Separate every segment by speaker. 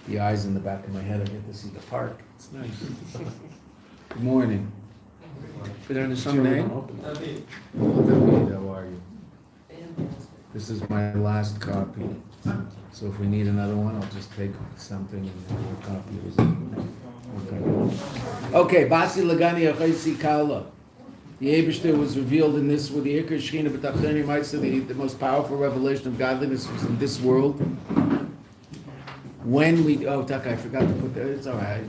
Speaker 1: The eyes in the back of my head, I get to see the park. It's nice. Good morning. Good on a Sunday. David, how are you? This is my last copy. So if we need another one, I'll just take something and we'll copy it. Okay, Basi L'Gani Achaisi Kala. The Eibishter was revealed in this with the Iker Shechina B'Tachtonim Ma'aser. The most powerful revelation of godliness was in this world. When we Taka, I forgot to put that. It's all right.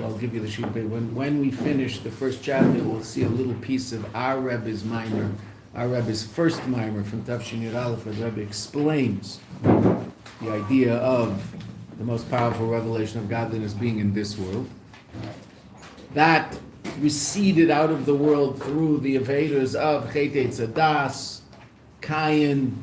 Speaker 1: I'll give you the sheet of paper. When we finish the first chapter, we'll see a little piece of our Rebbe's Maamer, our Rebbe's first Maamer from Tafshin Yud Aleph, where the Rebbe explains the idea of the most powerful revelation of godliness being in this world. That receded out of the world through the invaders of Chet Tzadas, Kayin,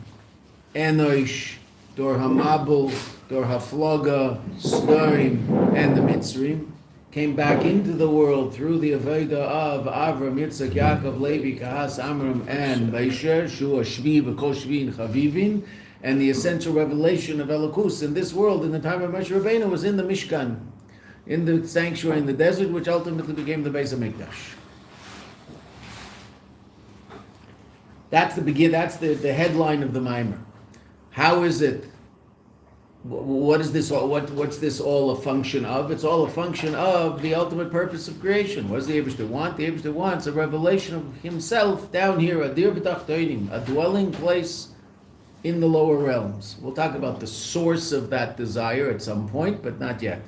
Speaker 1: Enosh, Dor Hamabel, Dor Hafloga, Storim, and the Mitzrim, came back into the world through the Aveda of Avram, Yitzchak, Yaakov, Levi, Kahas, Amram, and Vaisher, Shua, Shvi, V'kol Shvi, and Chavivin, and the essential revelation of Elokus in this world in the time of Moshe Rabbeinu was in the Mishkan, in the sanctuary in the desert, which ultimately became the Beis HaMikdash. That's the begin. That's the headline of the Maamer. How is it? What is this all? What's this all a function of? It's all a function of the ultimate purpose of creation. What does the Eibishter want? The Eibishter wants a revelation of Himself down here, a dir b'tachtonim, a dwelling place in the lower realms. We'll talk about the source of that desire at some point, but not yet.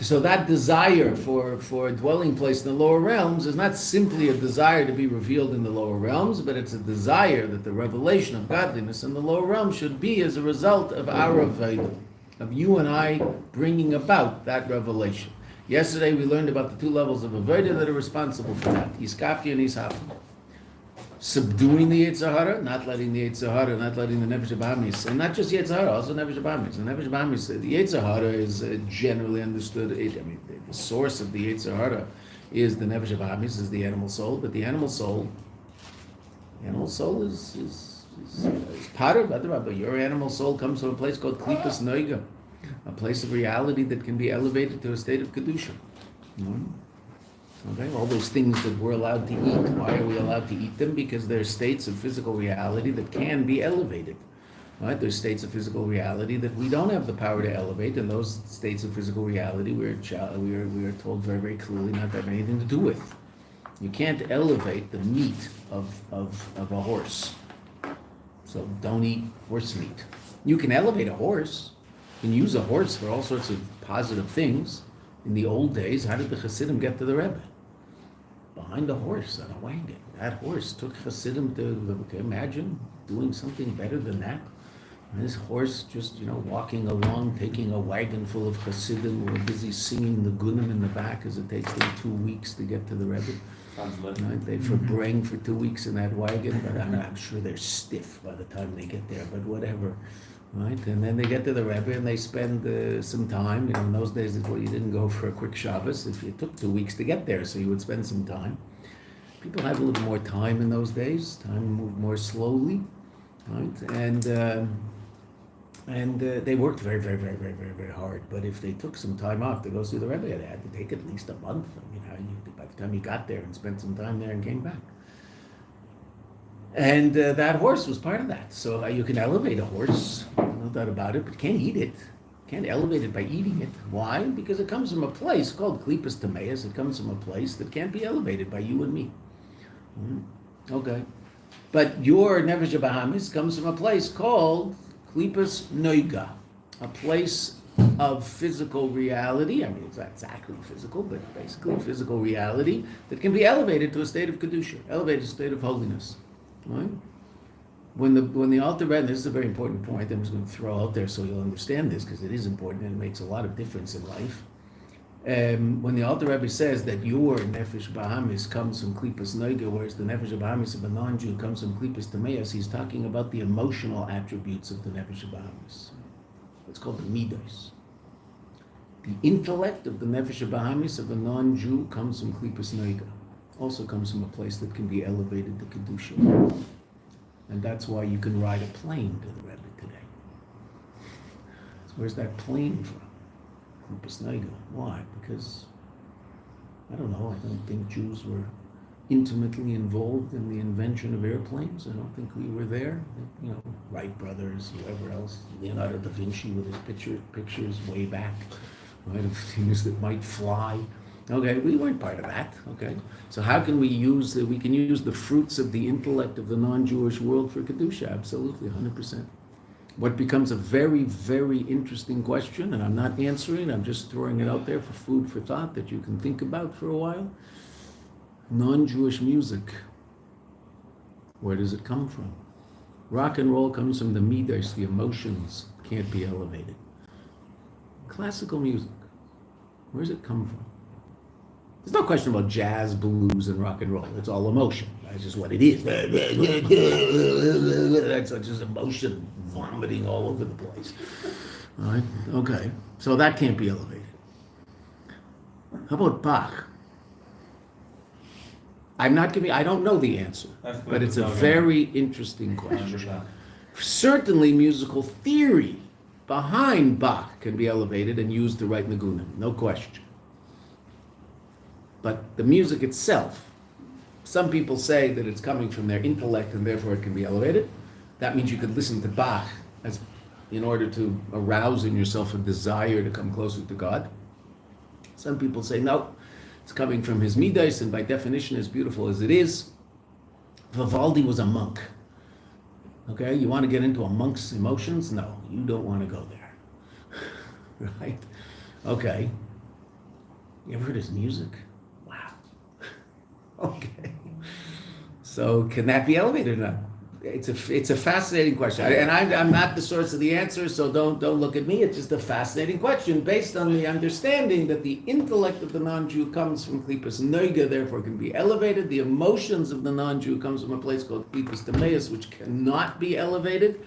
Speaker 1: So that desire for a dwelling place in the lower realms is not simply a desire to be revealed in the lower realms, but it's a desire that the revelation of godliness in the lower realms should be as a result of our avodah, of you and I bringing about that revelation. Yesterday we learned about the two levels of avodah that are responsible for that, Iskafi and Ishafi. Subduing the Yetzer Hara, not letting the Yetzer Hara, not letting the Nefesh Bahamis, and not just Yetzer Hara, also Nefesh Bahamis. The Nefesh Bahamis, the Yetzer Hara is generally understood. The source of the Yetzer Hara is the Nefesh Bahamis, is the animal soul, but the animal soul is part of Adrabah. But your animal soul comes from a place called Klipas Noiga, a place of reality that can be elevated to a state of Kedusha. Okay, all those things that we're allowed to eat. Why are we allowed to eat them? Because they're states of physical reality that can be elevated. Right? There's states of physical reality that we don't have the power to elevate, and those states of physical reality we are told very, very clearly not to have anything to do with. You can't elevate the meat of a horse. So don't eat horse meat. You can elevate a horse. You can use a horse for all sorts of positive things. In the old days, how did the Chassidim get to the Rebbe? Behind a horse on a wagon. That horse took Chassidim to, imagine doing something better than that. And this horse just, walking along, taking a wagon full of Chassidim who were busy singing the Gunim in the back as it takes them 2 weeks to get to the Rebbe. Right? They forbrang for 2 weeks in that wagon, but I'm sure they're stiff by the time they get there, but whatever. Right, and then they get to the Rebbe and they spend some time. In those days, you didn't go for a quick Shabbos. If it took 2 weeks to get there, so you would spend some time. People had a little more time in those days. Time moved more slowly, right? And they worked very, very, very, very, very, very hard. But if they took some time off to go see the Rebbe, they had to take at least a month. By the time you got there and spent some time there and came back. And that horse was part of that. So you can elevate a horse, no doubt about it, but you can't eat it. You can't elevate it by eating it. Why? Because it comes from a place called Klipas Tameas. It comes from a place that can't be elevated by you and me. Okay. But your Nefesh Bahamis comes from a place called Klipas Noiga, a place of physical reality. It's not exactly physical, but basically physical reality that can be elevated to a state of Kedusha, elevated to a state of holiness. Right? When the Alter Rebbe, this is a very important point I'm just going to throw out there so you'll understand this, because it is important and it makes a lot of difference in life. When the Alter Rebbe says that your Nefesh Bahamis comes from Klipas Noiga, whereas the Nefesh Bahamis of a non-Jew comes from Klipas Tameas, he's talking about the emotional attributes of the Nefesh Bahamis. It's called the Midos. The intellect of the Nefesh Bahamis of a non-Jew comes from Klipas Noiga. Also comes from a place that can be elevated to Kedusha. And that's why you can ride a plane to the Rebbe today. That's Where's that plane from? Why? Because, I don't know, I don't think Jews were intimately involved in the invention of airplanes. I don't think we were there. You know, Wright brothers, whoever else, Leonardo da Vinci with his pictures way back, right, of things that might fly. Okay, we weren't part of that, okay? So how can we use the fruits of the intellect of the non-Jewish world for Kedusha? Absolutely, 100%. What becomes a very, very interesting question, and I'm not answering, I'm just throwing it out there for food for thought that you can think about for a while. Non-Jewish music, where does it come from? Rock and roll comes from the midas, the emotions, can't be elevated. Classical music, where does it come from? There's no question about jazz, blues, and rock and roll. It's all emotion. That's just what it is. That's just emotion vomiting all over the place. All right? Okay. So that can't be elevated. How about Bach? I don't know the answer, but it's a very interesting question. Certainly musical theory behind Bach can be elevated and used to write Nigunim, no question. But the music itself, some people say that it's coming from their intellect and therefore it can be elevated. That means you could listen to Bach in order to arouse in yourself a desire to come closer to God. Some people say, no, it's coming from his midas, and by definition, as beautiful as it is, Vivaldi was a monk. Okay, you want to get into a monk's emotions? No, you don't want to go there. Right? Okay. You ever heard his music? Wow. Okay. So can that be elevated or not? It's a fascinating question, and I'm not the source of the answer, so don't look at me. It's just a fascinating question based on the understanding that the intellect of the non-Jew comes from klipas noiga, therefore can be elevated. The emotions of the non-Jew comes from a place called klipas tameus, which cannot be elevated.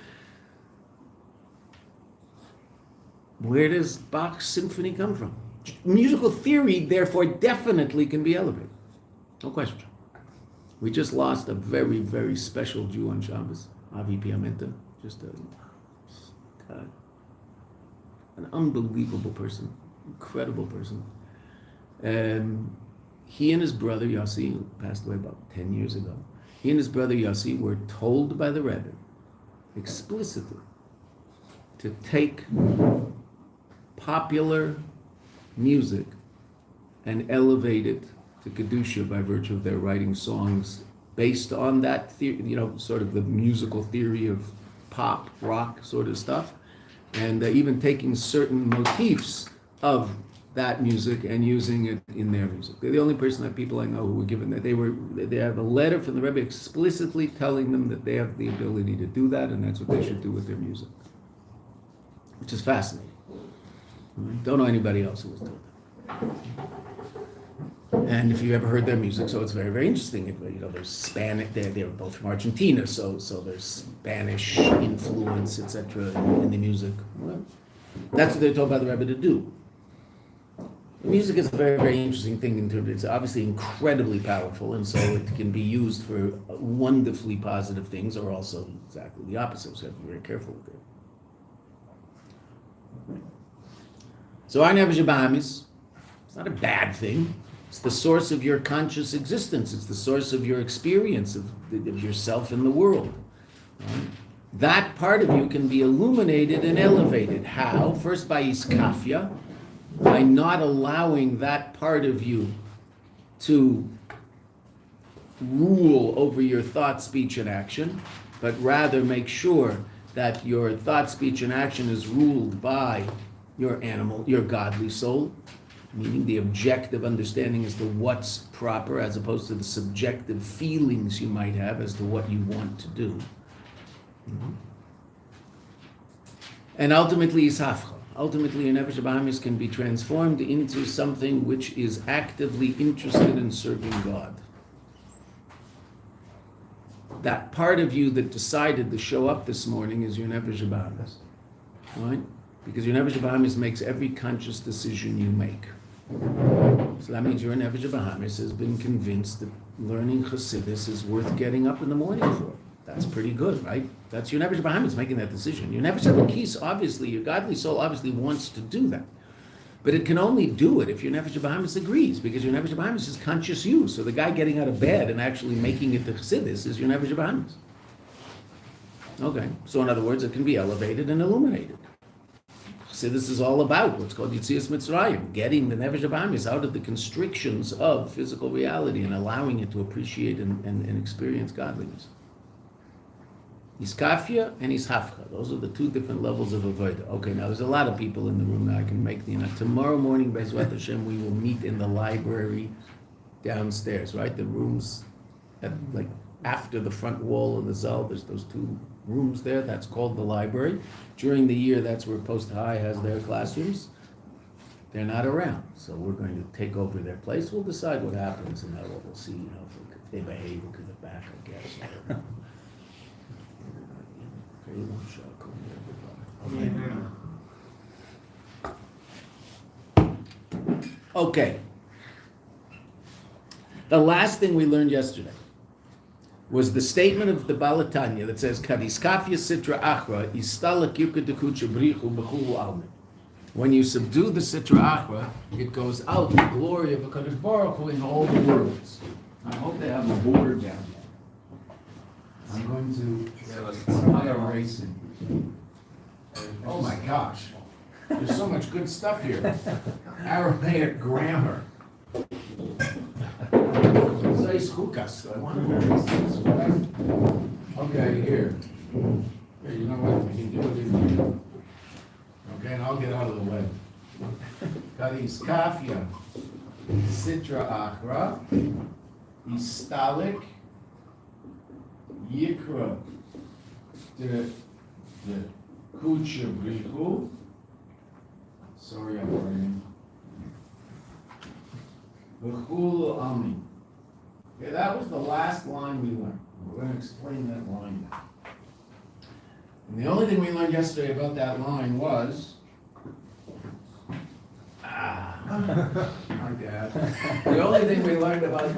Speaker 1: Where does Bach's symphony come from? Musical theory, therefore, definitely can be elevated. No question. We just lost a very, very special Jew on Shabbos, Avi Piamenta, just an unbelievable person, incredible person. He and his brother Yossi, who passed away about 10 years ago, he and his brother Yossi were told by the Rebbe explicitly to take popular music and elevate it to Kedusha by virtue of their writing songs based on that theory, sort of the musical theory of pop, rock sort of stuff, and even taking certain motifs of that music and using it in their music. They're the only people I know who were given that. They have a letter from the Rebbe explicitly telling them that they have the ability to do that, and that's what they should do with their music, which is fascinating. Don't know anybody else who was told that. And if you ever heard their music, so it's very, very interesting. There's Spanish. They're both from Argentina, so there's Spanish influence, etc. in the music. Well, that's what they're told by the Rebbe to do. Music is a very, very interesting thing in terms. It's obviously incredibly powerful, and so it can be used for wonderfully positive things, or also exactly the opposite. So you have to be very careful with it. So our nefesh habahamis, it's not a bad thing. It's the source of your conscious existence. It's the source of your experience of yourself in the world. That part of you can be illuminated and elevated. How? First by iskafia, by not allowing that part of you to rule over your thought, speech, and action, but rather make sure that your thought, speech, and action is ruled by your godly soul, meaning the objective understanding as to what's proper as opposed to the subjective feelings you might have as to what you want to do. Mm-hmm. And ultimately, isafcha. Ultimately, your nefesh habahamis can be transformed into something which is actively interested in serving God. That part of you that decided to show up this morning is your nefesh habahamis, right? Because your nefesh habahamis makes every conscious decision you make. So that means your nefesh habahamis has been convinced that learning Chassidus is worth getting up in the morning for. That's pretty good, right? That's your Nefesh Bahamis making that decision. Your Nefesh Elokis, obviously, your godly soul obviously wants to do that. But it can only do it if your Nefesh Bahamis agrees, because your Nefesh Bahamis is conscious you. So the guy getting out of bed and actually making it to Chassidus is your Nefesh Bahamis. Okay, so in other words, it can be elevated and illuminated. Chassidus is all about what's called Yitzias Mitzrayim, getting the Nefesh Bahamis out of the constrictions of physical reality and allowing it to appreciate and experience godliness. Iskafia and Ishafcha. Those are the two different levels of avodah. Okay, now there's a lot of people in the room now. I can make the tomorrow morning, Bezrat Hashem, we will meet in the library downstairs, right? The rooms like after the front wall of the Zal, there's those two rooms there. That's called the library. During the year, that's where Post High has their classrooms. They're not around, so we're going to take over their place. We'll decide what happens, and then we'll see. If they behave, we'll give it back, I guess. Okay. The last thing we learned yesterday was the statement of the Balatanya that says, "Kadiskafya sitra achra istalak yukadekucha brichu b'chulu almin." When you subdue the sitra achra, it goes out the glory of HaKadosh Baruch Hu in all the worlds. I hope they have a board down there. I'm going to erasing. Oh my gosh, there's so much good stuff here. Aramaic grammar. I want to erase this, right? Okay, here. Here, you know what? We can do it in. Okay, and I'll get out of the way. Kadis kafia, sitra achra, istalik, yikra, the kucha brichu. Sorry, I'm writing. B'chulu ami. Okay, that was the last line we learned. We're going to explain that line now. And the only thing we learned yesterday about that line was, my dad. The only thing we learned about it,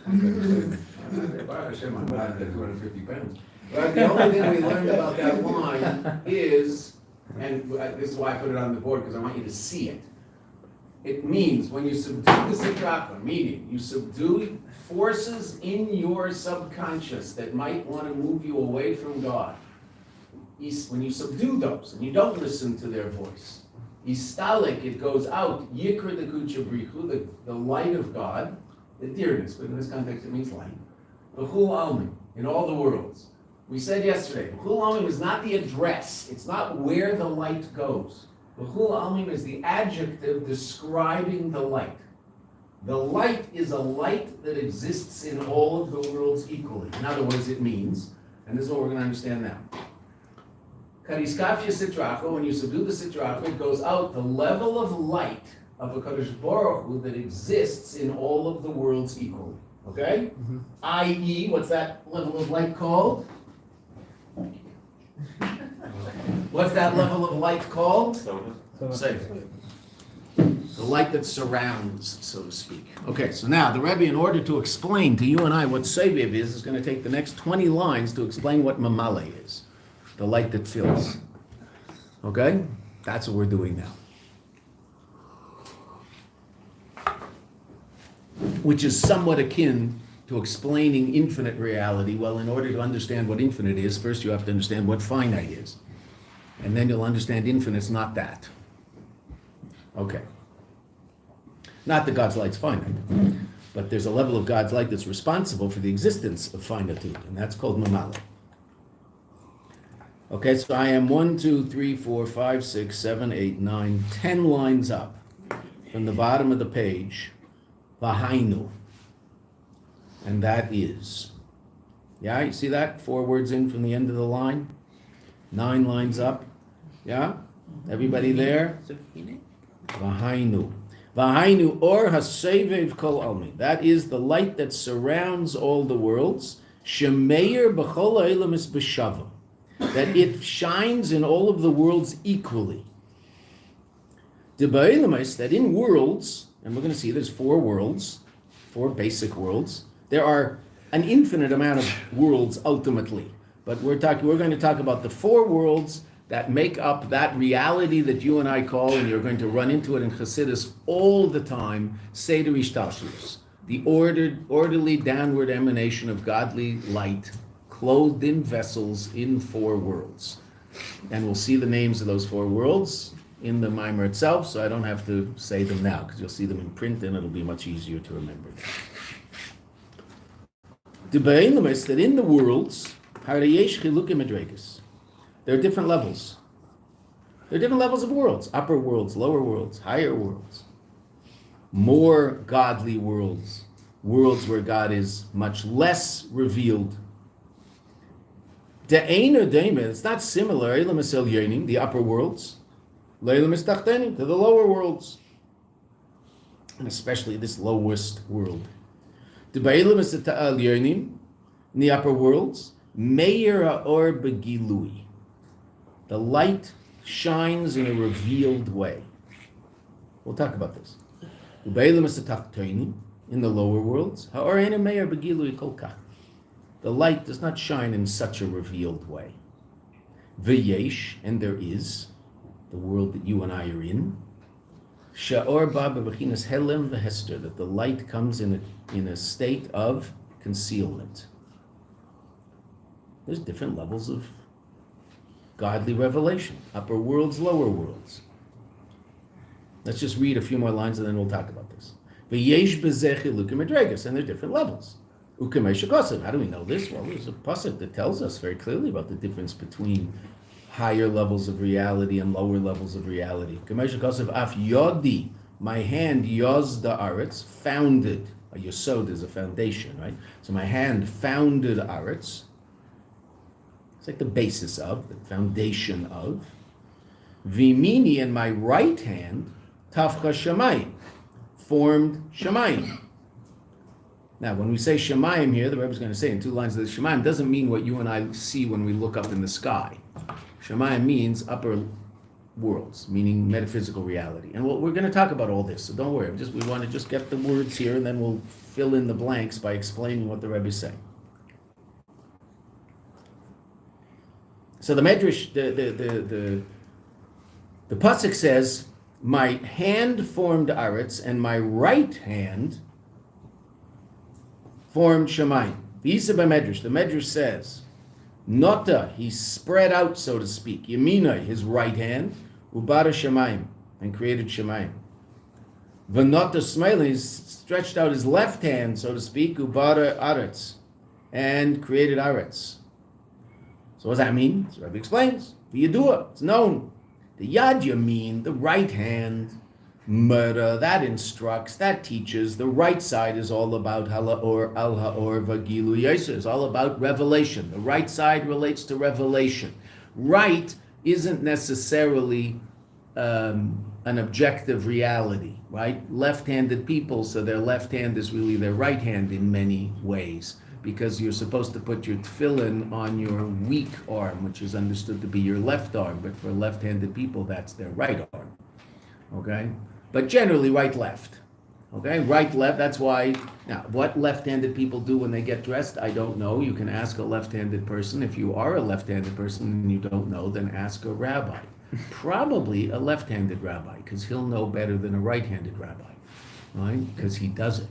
Speaker 1: I'm glad that 250 pounds. But the only thing we learned about that line is, and this is why I put it on the board, because I want you to see it. It means when you subdue the sitra, meaning you subdue forces in your subconscious that might want to move you away from God. When you subdue those and you don't listen to their voice, istalik, it goes out, yikra the kucha brichu, the light of God, the dearness, but in this context it means light. B'chul almin, in all the worlds. We said yesterday, b'chul almin is not the address, it's not where the light goes. B'chul almin is the adjective describing the light. The light is a light that exists in all of the worlds equally. In other words, it means, and this is what we're going to understand now. Kariskafya sitracho, when you subdue the sitracho, it goes out the level of light of a Kadosh Baruch Hu that exists in all of the worlds equally. Okay? Mm-hmm. I.e., what's that level of light called? What's that level of light called? Safe. The light that surrounds, so to speak. Okay, so now the Rebbe, in order to explain to you and I what Seviv is going to take the next 20 lines to explain what Mamale is. The light that fills. Okay? That's what we're doing now. Which is somewhat akin to explaining infinite reality. Well, in order to understand what infinite is, first you have to understand what finite is. And then you'll understand infinite's not that. Okay. Not that God's light's finite, but there's a level of God's light that's responsible for the existence of finitude, and that's called Mamale. Okay, so I am 1, 2, 3, 4, 5, 6, 7, 8, 9, 10 lines up from the bottom of the page. Vahainu. And that is. Yeah, you see that? 4 words in from the end of the line. 9 lines up. Yeah? Everybody there? Vahainu. Vahainu or hasevev kol almi. That is the light that surrounds all the worlds. Shemeir b'chol ha'olam is b'shava. That it shines in all of the worlds equally. That in worlds, and we're going to see there's 4 worlds, 4 basic worlds. There are an infinite amount of worlds ultimately. But we're going to talk about the four worlds that make up that reality that you and I call, and you're going to run into it in Chassidus all the time, Seder Ishtalshelus, the orderly downward emanation of godly light, clothed in vessels in four worlds. And we'll see the names of those four worlds in the Maamer itself, so I don't have to say them now, because you'll see them in print and it'll be much easier to remember. The Be'elam is that in the worlds, there are different levels. There are different levels of worlds. Upper worlds, lower worlds, higher worlds. More godly worlds. Worlds where God is much less revealed. It's not similar, the upper worlds, to the lower worlds. And especially this lowest world. In the upper worlds, Meir ha'or begilui. The light shines in a revealed way. We'll talk about this. In the lower worlds, ha'or eina meir begilui kol kach. The light does not shine in such a revealed way. V'yesh, and there is, the world that you and I are in, sha'or ba bebechinas helem v'hester, that the light comes in a state of concealment. There's different levels of godly revelation. Upper worlds, lower worlds. Let's just read a few more lines and then we'll talk about this. V'yesh b'zeh chilukim madregas, and there are different levels. How do we know this? Well, there's a pasuk that tells us very clearly about the difference between higher levels of reality and lower levels of reality. Af yodi, my hand, yoz the aretz, founded. A yosod is a foundation, right? So my hand founded aretz. It's like the basis of, the foundation of. Vimini, and my right hand, tafcha shamayim, formed shamayim. Now, when we say shamayim here, the Rebbe is going to say in 2 lines that shamayim doesn't mean what you and I see when we look up in the sky. Shamayim means upper worlds, meaning metaphysical reality. And we're going to talk about all this, so don't worry. We want to just get the words here, and then we'll fill in the blanks by explaining what the Rebbe is saying. So the Medrash, the pasuk says, my hand formed aretz, and my right hand formed shamayim. The Medrash says, Nota, he spread out, so to speak, Yemina, his right hand, Ubara shamayim, and created shamayim. V'nota smeila, he stretched out his left hand, so to speak, Ubara aretz, and created aretz. So what does that mean? So Rabbi explains. V'yadua, it's known. The yad yamin, the right hand, murder, that instructs, that teaches. The right side is all about halaor, al haor, vagilu yesir. It's all about revelation. The right side relates to revelation. Right isn't necessarily an objective reality, right? Left-handed people, so their left hand is really their right hand in many ways, because you're supposed to put your tefillin on your weak arm, which is understood to be your left arm, but for left-handed people, that's their right arm, okay? But generally right-left, okay? Right-left, that's why, now, what left-handed people do when they get dressed, I don't know. You can ask a left-handed person. If you are a left-handed person and you don't know, then ask a rabbi. Probably a left-handed rabbi, because he'll know better than a right-handed rabbi, right? Because he does it.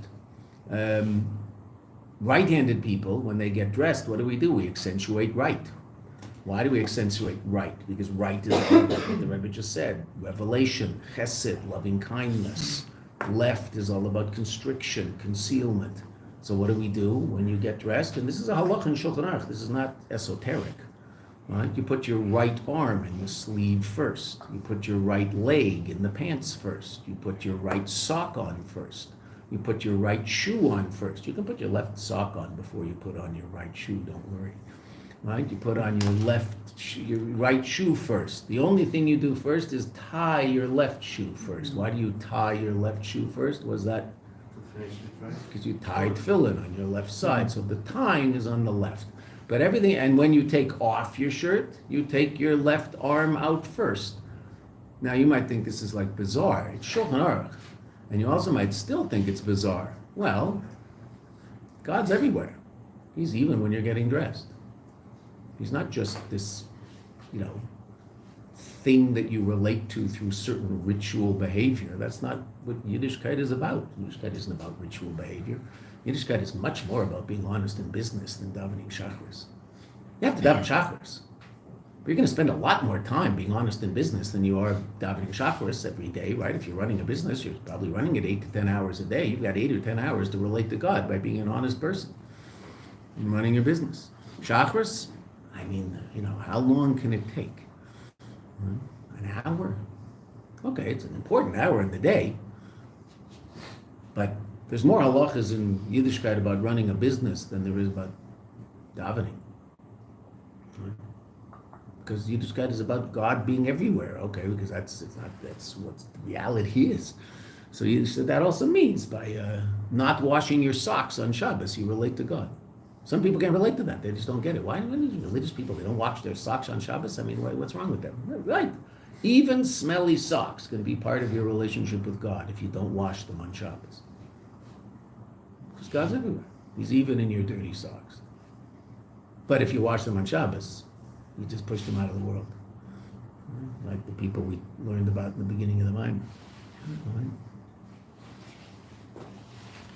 Speaker 1: Right-handed people, when they get dressed, what do? We accentuate right. Why do we accentuate right? Because right is all about what the Rebbe just said. Revelation, chesed, loving kindness. Left is all about constriction, concealment. So what do when you get dressed? And this is a halach in Shulchan Aruch. This is not esoteric. Right? You put your right arm in the sleeve first. You put your right leg in the pants first. You put your right sock on first. You put your right shoe on first. You can put your left sock on before you put on your right shoe, don't worry. Right? You put on your right shoe first. The only thing you do first is tie your left shoe first. Why do you tie your left shoe first? Was that because you tied tefillin on your left side, so the tying is on the left. But everything, and when you take off your shirt, you take your left arm out first. Now you might think this is like bizarre. It's Shulchan Aruch. And you also might still think it's bizarre. Well, God's everywhere. He's even when you're getting dressed. He's not just this, thing that you relate to through certain ritual behavior. That's not what Yiddishkeit is about. Yiddishkeit isn't about ritual behavior. Yiddishkeit is much more about being honest in business than davening shacharis. You have to daven shacharis, but you're going to spend a lot more time being honest in business than you are davening shacharis every day, right? If you're running a business, you're probably running it 8 to 10 hours a day. You've got 8 or 10 hours to relate to God by being an honest person and running your business. Shacharis, how long can it take? An hour? Okay, it's an important hour in the day, but there's more halachas in Yiddishkeit about running a business than there is about davening. Because Yiddishkeit is about God being everywhere, okay, because that's what the reality is. So that also means by not washing your socks on Shabbos, you relate to God. Some people can't relate to that. They just don't get it. Why do religious people, they don't wash their socks on Shabbos? What's wrong with them? Right. Even smelly socks can be part of your relationship with God if you don't wash them on Shabbos. Because God's everywhere. He's even in your dirty socks. But if you wash them on Shabbos, you just push them out of the world. Like the people we learned about in the beginning of the Maamer.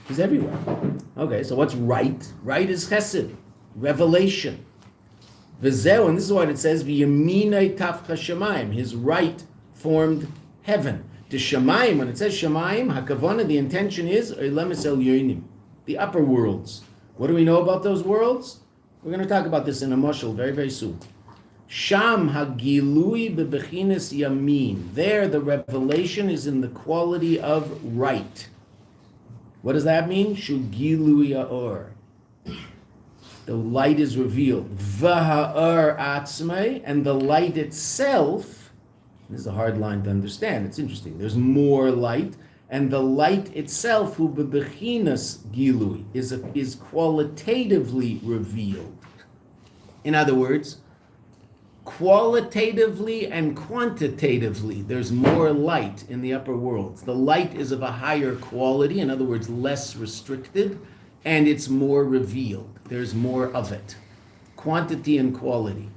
Speaker 1: He's everywhere. Okay, so what's right? Right is chesed, revelation. V'zeu, and this is what it says, v'yaminei tafcha shamayim. His right formed heaven. The shamayim, when it says shamayim, hakavana, the intention is oilemes elyonim, the upper worlds. What do we know about those worlds? We're going to talk about this in a mashal very, very soon. Sham hagilui bebechinas yamin. There, the revelation is in the quality of right. What does that mean? Shugilui yaor. The light is revealed. V'ha'or atzmei, and the light itself. This is a hard line to understand. It's interesting. There's more light, and the light itself, hu bebechinas gilui, is qualitatively revealed. In other words, qualitatively and quantitatively, there's more light in the upper worlds. The light is of a higher quality, in other words, less restricted, and it's more revealed. There's more of it. Quantity and quality.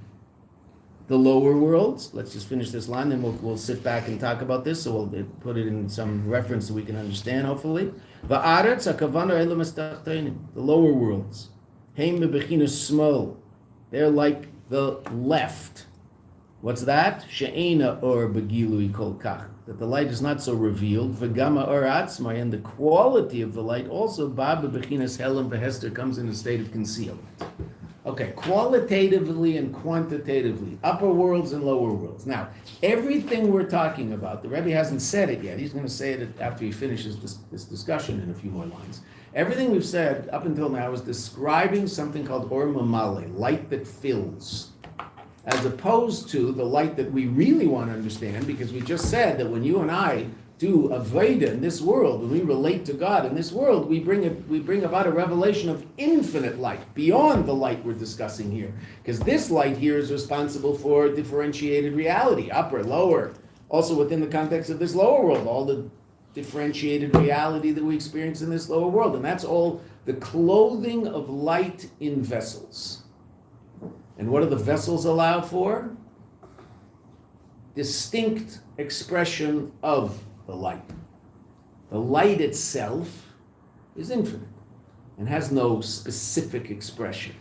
Speaker 1: The lower worlds, let's just finish this line, then we'll sit back and talk about this, so we'll put it in some reference so we can understand, hopefully. The lower worlds. They're like the left. What's that? She'ena or begilui kol kach. That the light is not so revealed. V'gama or atzmai, and the quality of the light also, ba bebechinas helam behester, comes in a state of concealment. Okay, qualitatively and quantitatively, upper worlds and lower worlds. Now, everything we're talking about, the Rebbe hasn't said it yet. He's going to say it after he finishes this discussion in a few more lines. Everything we've said up until now is describing something called or mamale, light that fills, as opposed to the light that we really want to understand, because we just said that when you and I do avodah in this world, when we relate to God in this world, we bring about a revelation of infinite light, beyond the light we're discussing here. Because this light here is responsible for differentiated reality, upper, lower, also within the context of this lower world, all the differentiated reality that we experience in this lower world. And that's all the clothing of light in vessels. And what do the vessels allow for? Distinct expression of the light. The light itself is infinite and has no specific expression.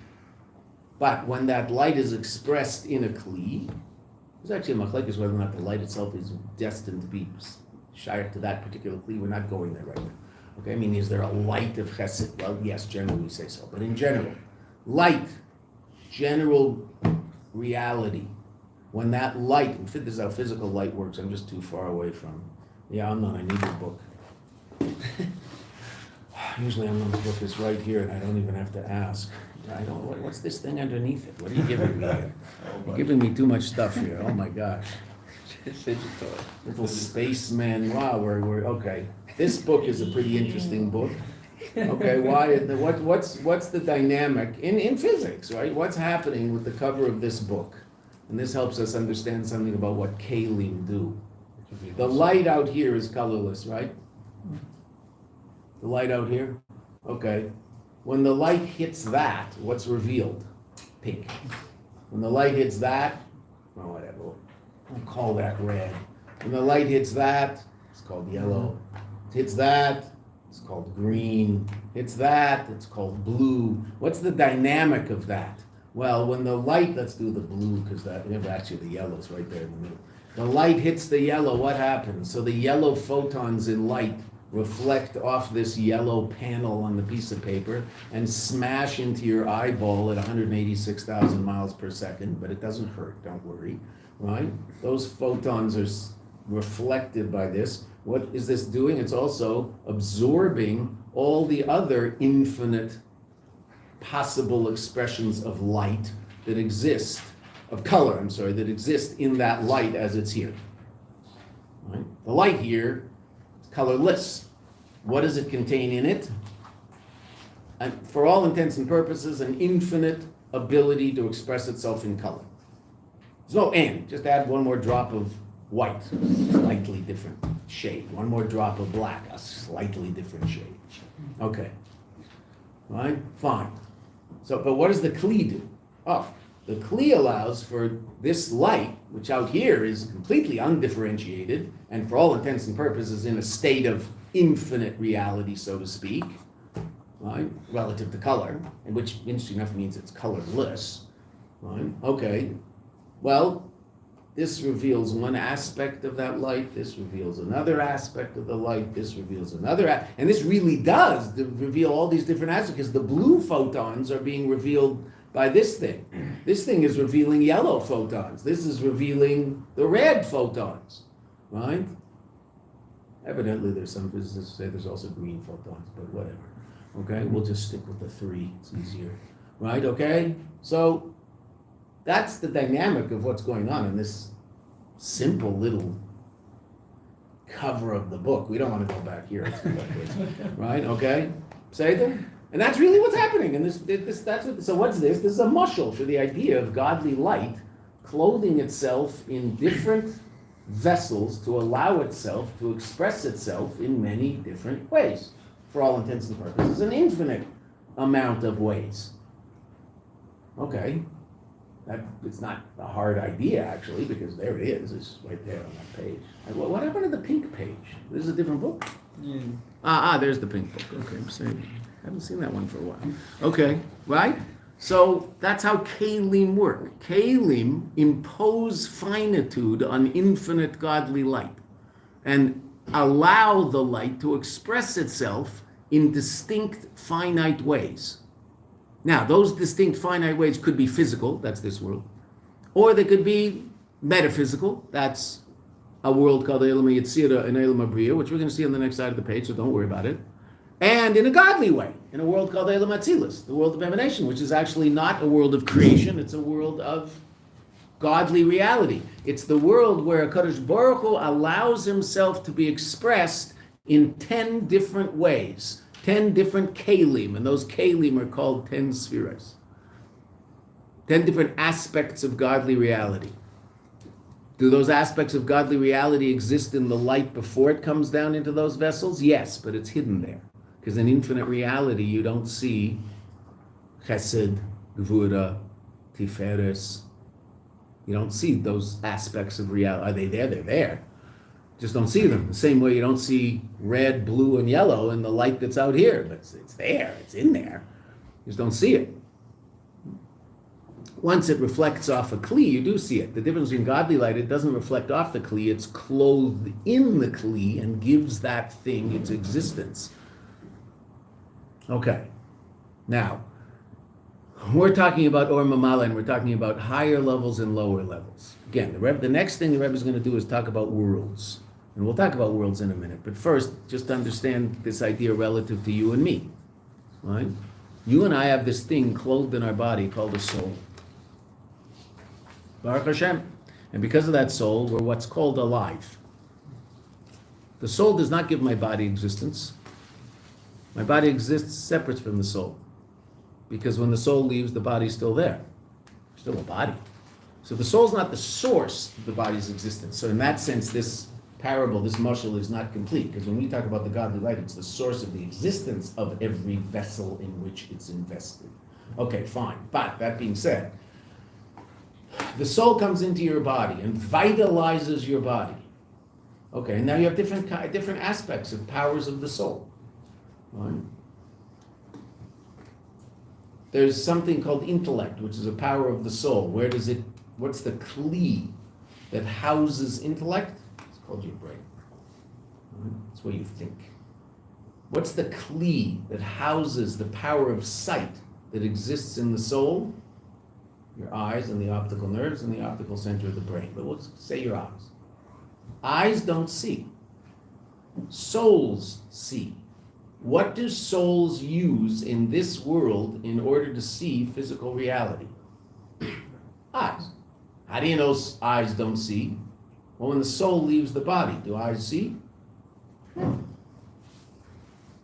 Speaker 1: But when that light is expressed in a kli, there's actually a machlekes whether or not the light itself is destined to be shiur to that particular kli. We're not going there right now. Okay, I mean, is there a light of chesed? Well, yes, generally we say so. But in general, light, general reality, when that light, this is how physical light works, I'm just too far away from. Yeah, I need your book. Usually Amnon's book is right here and I don't even have to ask. What's this thing underneath it? What are you giving me here? You're giving me too much stuff here. Oh my gosh. Little spaceman. Wow, we're okay. This book is a pretty interesting book. Okay, why? What's the dynamic in physics, right? What's happening with the cover of this book? And this helps us understand something about what kalim do. The light out here is colorless, right? The light out here? Okay. when the light hits that, what's revealed? Pink. When the light hits that, well, whatever, we'll call that red. When the light hits that, it's called yellow. It hits that, it's called green. Hits that, it's called blue. What's the dynamic of that? Well, when the light, let's do the blue, because actually the yellow's right there in the middle. The light hits the yellow, what happens? So the yellow photons in light reflect off this yellow panel on the piece of paper and smash into your eyeball at 186,000 miles per second, but it doesn't hurt, don't worry, right? Those photons are reflected by this. What is this doing? It's also absorbing all the other infinite possible expressions of light that exist, of color, that exist in that light as it's here. Right? The light here is colorless. What does it contain in it? And for all intents and purposes, an infinite ability to express itself in color. There's no end. Just add one more drop of white, slightly different shade. One more drop of black, a slightly different shade. Okay. Right? Fine. So, but what does the Kli do? Oh, the Kli allows for this light, which out here is completely undifferentiated, and for all intents and purposes in a state of infinite reality, so to speak, right, relative to color, and which, interesting enough, means it's colorless, right? Okay, well, this reveals one aspect of that light, this reveals another aspect of the light, this reveals another, and this really does reveal all these different aspects, because the blue photons are being revealed by this thing. This thing is revealing yellow photons. This is revealing the red photons, right? Evidently, there's some physicists who say there's also green photons, but whatever. Okay, we'll just stick with the three. It's easier, right? Okay, so that's the dynamic of what's going on in this simple little cover of the book. We don't want to go back here, right? Okay, say that, and that's really what's happening. And so what's this? This is a mushal for the idea of godly light clothing itself in different vessels to allow itself to express itself in many different ways, for all intents and purposes, an infinite amount of ways. Okay, it's not a hard idea actually, because there it is. It's right there on that page. What happened to the pink page? This is a different book. Yeah. There's the pink book. Okay, I'm saying I haven't seen that one for a while. Okay, right. So that's how Kalim work. Kalim impose finitude on infinite godly light and allow the light to express itself in distinct finite ways. Now, those distinct finite ways could be physical, that's this world, or they could be metaphysical, that's a world called Eilam Yetzira and Eilam Abriya, which we're going to see on the next side of the page, so don't worry about it. And in a godly way, in a world called Eilam Atzilus, the world of emanation, which is actually not a world of creation, it's a world of godly reality. It's the world where HaKadosh Baruch Hu allows himself to be expressed in 10 different ways, 10 different kalim, and those kalim are called 10 spheres. 10 different aspects of godly reality. Do those aspects of godly reality exist in the light before it comes down into those vessels? Yes, but it's hidden there. Because in infinite reality, you don't see chesed, gvura, tiferes. You don't see those aspects of reality. Are they there? They're there. Just don't see them. The same way you don't see red, blue, and yellow in the light that's out here. But it's there. It's in there. You just don't see it. Once it reflects off a Kli, you do see it. The difference between godly light, it doesn't reflect off the Kli. It's clothed in the Kli and gives that thing its existence. Okay, now, we're talking about Or Mamala, and we're talking about higher levels and lower levels. Again, the next thing the Rebbe is going to do is talk about worlds. And we'll talk about worlds in a minute. But first, just understand this idea relative to you and me. Right? You and I have this thing clothed in our body called a soul. Baruch Hashem. And because of that soul, we're what's called alive. The soul does not give my body existence. My body exists separate from the soul. Because when the soul leaves, the body's still there. Still a body. So the soul's not the source of the body's existence. So in that sense, this parable, this mashal is not complete, because when we talk about the godly light, it's the source of the existence of every vessel in which it's invested. Okay, fine. But that being said, the soul comes into your body and vitalizes your body. Okay, now you have different aspects of powers of the soul. Right? There's something called intellect, which is a power of the soul. What's the kli that houses intellect? It's called your brain. Right? It's where you think. What's the kli that houses the power of sight that exists in the soul? Your eyes and the optical nerves and the optical center of the brain. But let's say your eyes. Eyes don't see. Souls see. What do souls use in this world in order to see physical reality? Eyes. How do you know eyes don't see? Well, when the soul leaves the body, do eyes see? No.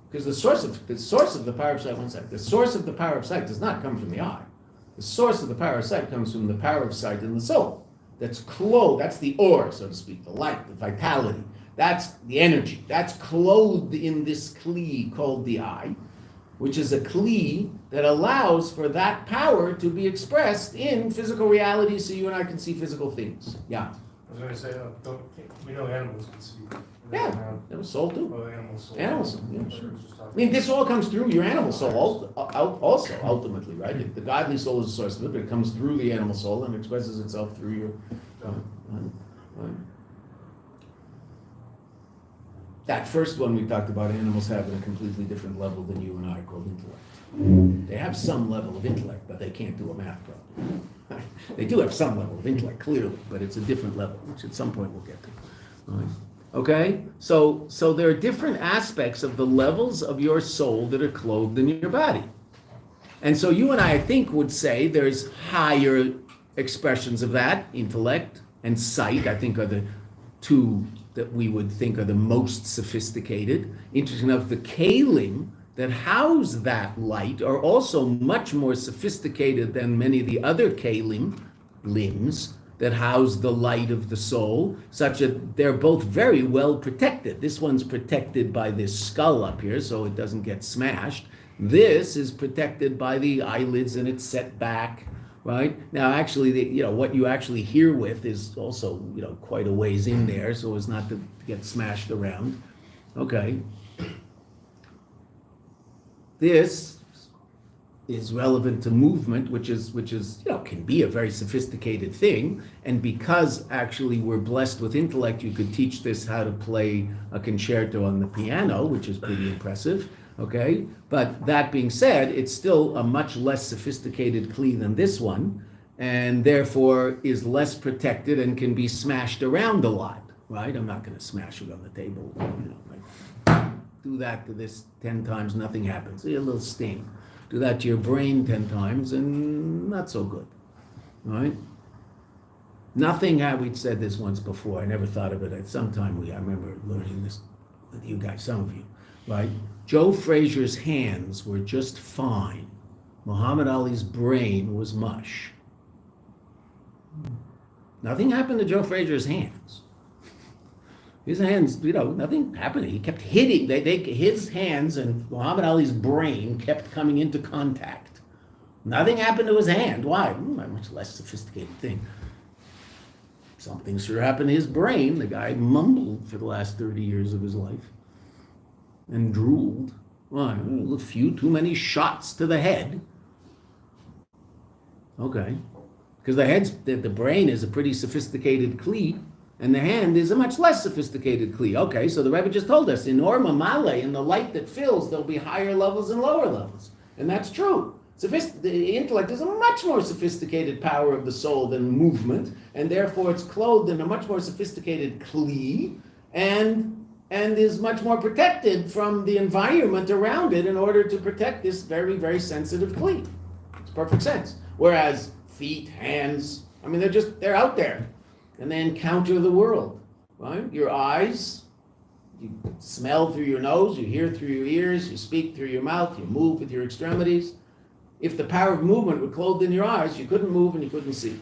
Speaker 1: Because the source of the power of sight, one second, the source of the power of sight does not come from the eye. The source of the power of sight comes from the power of sight in the soul. That's clothed, that's the ore, so to speak, the light, the vitality. That's the energy. That's clothed in this kli called the eye, which is a kli that allows for that power to be expressed in physical reality so you and I can see physical things. Yeah?
Speaker 2: I was going to say, we know animals can see.
Speaker 1: Yeah, that was soul too.
Speaker 2: Oh, animal soul.
Speaker 1: Animal soul, yeah, sure. I mean, this all comes through your animal soul also, ultimately, right? The godly soul is the source of it, but it comes through the animal soul and expresses itself through your... That first one we talked about, animals have at a completely different level than you and I, called intellect. They have some level of intellect, but they can't do a math problem. They do have some level of intellect, clearly, but it's a different level, which at some point we'll get to. All right. Okay, so there are different aspects of the levels of your soul that are clothed in your body. And so you and I think, would say there's higher expressions of that, intellect and sight, I think are the two that we would think are the most sophisticated. Interesting enough, the kalim that house that light are also much more sophisticated than many of the other kalim, limbs, that house the light of the soul, such that they're both very well protected. This one's protected by this skull up here, so it doesn't get smashed. This is protected by the eyelids and it's set back, right? Now, actually, what you actually hear with is also, quite a ways in there, so as not to get smashed around. Okay. This is relevant to movement, which is can be a very sophisticated thing. And because actually we're blessed with intellect, you could teach this how to play a concerto on the piano, which is pretty impressive. Okay, but that being said, it's still a much less sophisticated kli than this one, and therefore is less protected and can be smashed around a lot. Right? I'm not going to smash it on the table. Do that to this 10 times, nothing happens. See, a little sting. Do that to your brain 10 times, and not so good, right? Nothing, we'd said this once before, I never thought of it. At some time, I remember learning this with you guys, some of you, right? Joe Frazier's hands were just fine. Muhammad Ali's brain was mush. Nothing happened to Joe Frazier's hands. His hands, nothing happened. He kept hitting. His hands and Muhammad Ali's brain kept coming into contact. Nothing happened to his hand. Why? A much less sophisticated thing. Something sure happened to his brain. The guy mumbled for the last 30 years of his life and drooled. Why? A few too many shots to the head. Okay. Because the brain is a pretty sophisticated kli. And the hand is a much less sophisticated kli. Okay, so the Rebbe just told us, in Orma Male, in the light that fills, there'll be higher levels and lower levels. And that's true. The intellect is a much more sophisticated power of the soul than movement, and therefore it's clothed in a much more sophisticated kli, and is much more protected from the environment around it in order to protect this very, very sensitive kli. It's perfect sense. Whereas feet, hands, they're out there. And they encounter the world, right? Your eyes, you smell through your nose, you hear through your ears, you speak through your mouth, you move with your extremities. If the power of movement were clothed in your eyes, you couldn't move and you couldn't see.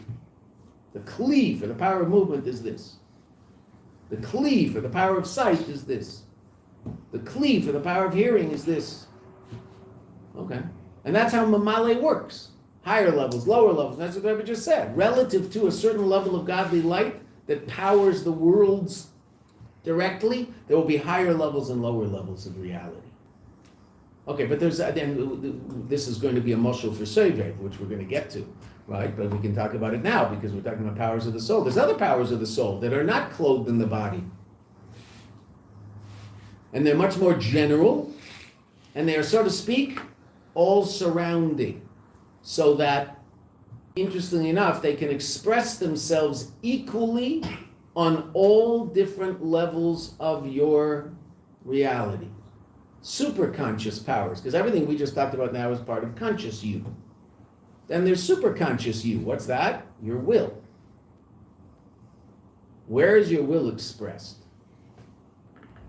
Speaker 1: The kli for the power of movement is this. The kli for the power of sight is this. The kli for the power of hearing is this. Okay. And that's how mamale works. Higher levels, lower levels. That's what the Rebbe just said. Relative to a certain level of godly light that powers the worlds directly, there will be higher levels and lower levels of reality. Okay, but then this is going to be a mushal for Sovev, which we're going to get to, right? But we can talk about it now because we're talking about powers of the soul. There's other powers of the soul that are not clothed in the body. And they're much more general, and they are, so to speak, all surrounding, so that, interestingly enough, they can express themselves equally on all different levels of your reality. Superconscious powers, because everything we just talked about now is part of conscious you. Then there's superconscious you. What's that? Your will. Where is your will expressed?